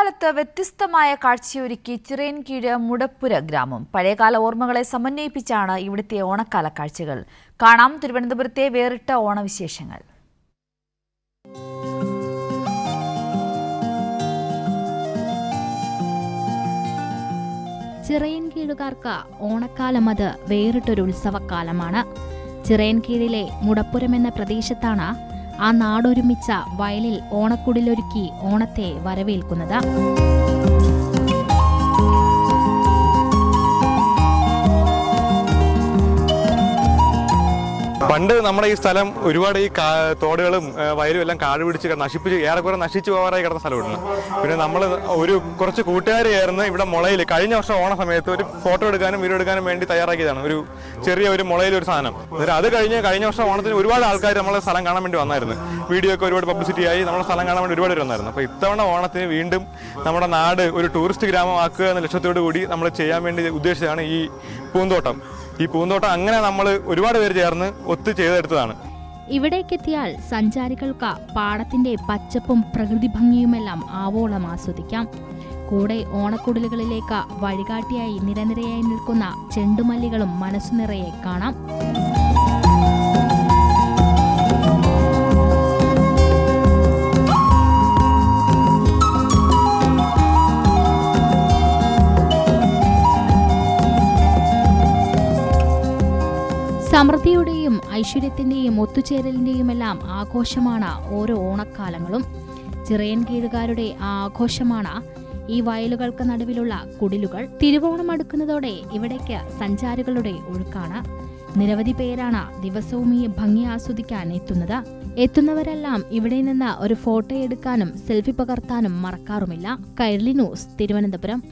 ഓണക്കാലത്ത് വ്യത്യസ്തമായ കാഴ്ചയൊരുക്കി ചിറയൻകീഴ് മുടപ്പുര ഗ്രാമം. പഴയകാല ഓർമ്മകളെ സമന്വയിപ്പിച്ചാണ് ഇവിടുത്തെ ഓണക്കാല കാഴ്ചകൾ. കാണാം തിരുവനന്തപുരത്തെ വേറിട്ട ഓണവിശേഷങ്ങൾ. ചിറയൻകീഴുകാർക്ക് ഓണക്കാലം അത് വേറിട്ടൊരു ഉത്സവക്കാലമാണ്. ചിറയൻകീഴിലെ മുടപ്പുരം എന്ന പ്രദേശത്താണ് ആ നാടൊരുമിച്ച വയലിൽ ഓണക്കുടിലൊരുക്കി ഓണത്തെ വരവേൽക്കുന്നത്. പണ്ട് നമ്മുടെ ഈ സ്ഥലം ഒരുപാട് ഈ തോടുകളും വയലും എല്ലാം കാട് പിടിച്ച് നശിപ്പിച്ച് ഏറെക്കുറെ നശിച്ചു പോകാറായി കിടന്ന സ്ഥലമാണ്. പിന്നെ നമ്മൾ കുറച്ച് കൂട്ടുകാർ ചേർന്ന് ഇവിടെ മുളയിൽ കഴിഞ്ഞ വർഷം ഓണ സമയത്ത് ഒരു ഫോട്ടോ എടുക്കാനും വീഡിയോ എടുക്കാനും വേണ്ടി തയ്യാറാക്കിയതാണ്. ഒരു ചെറിയ ഒരു മുളയിലൊരു സാധനം. അത് കഴിഞ്ഞ വർഷം ഓണത്തിന് ഒരുപാട് ആൾക്കാർ നമ്മളെ സ്ഥലം കാണാൻ വേണ്ടി വന്നായിരുന്നു. വീഡിയോ ഒക്കെ ഒരുപാട് പബ്ലിസിറ്റി ആയി നമ്മുടെ സ്ഥലം കാണാൻ വേണ്ടി ഒരുപാട് പേര് വന്നായിരുന്നു. അപ്പോൾ ഇത്തവണ ഓണത്തിന് വീണ്ടും നമ്മുടെ നാട് ഒരു ടൂറിസ്റ്റ് ഗ്രാമമാക്കുക എന്ന ലക്ഷ്യത്തോടു കൂടി നമ്മൾ ചെയ്യാൻ വേണ്ടി ഉദ്ദേശിച്ചതാണ് ഈ പൂന്തോട്ടം. ഈ പൂന്തോട്ടം അങ്ങനെ നമ്മൾ ഒരുപാട് പേര് ചേർന്ന് ഒത്തു ചെയ്തെടുത്തതാണ്. ഇവിടേക്കെത്തിയാൽ സഞ്ചാരികൾക്ക് പാടത്തിന്റെ പച്ചപ്പും പ്രകൃതി ഭംഗിയുമെല്ലാം ആവോളം ആസ്വദിക്കാം. കൂടെ ഓണക്കുടിലുകളിലേക്ക് വഴികാട്ടിയായി നിരനിരയായി നിൽക്കുന്ന ചെണ്ടുമല്ലികളും മനസ്സു നിറയെ കാണാം. സമൃദ്ധിയുടെയും ഐശ്വര്യത്തിന്റെയും ഒത്തുചേരലിന്റെയുമെല്ലാം ആഘോഷമാണ് ഓരോ ഓണക്കാലങ്ങളും. ചിറയൻകീഴുകാരുടെ ആ ആഘോഷമാണ് ഈ വയലുകൾക്ക് നടുവിലുള്ള കുടിലുകൾ. തിരുവോണം അടുക്കുന്നതോടെ ഇവിടേക്ക് സഞ്ചാരികളുടെ ഒഴുക്കാണ്. നിരവധി പേരാണ് ദിവസവും ഈ ഭംഗി ആസ്വദിക്കാൻ എത്തുന്നവരെല്ലാം ഇവിടെ നിന്ന് ഒരു ഫോട്ടോ എടുക്കാനും സെൽഫി പകർത്താനും മറക്കാറുമില്ല. കൈരളി ന്യൂസ്, തിരുവനന്തപുരം.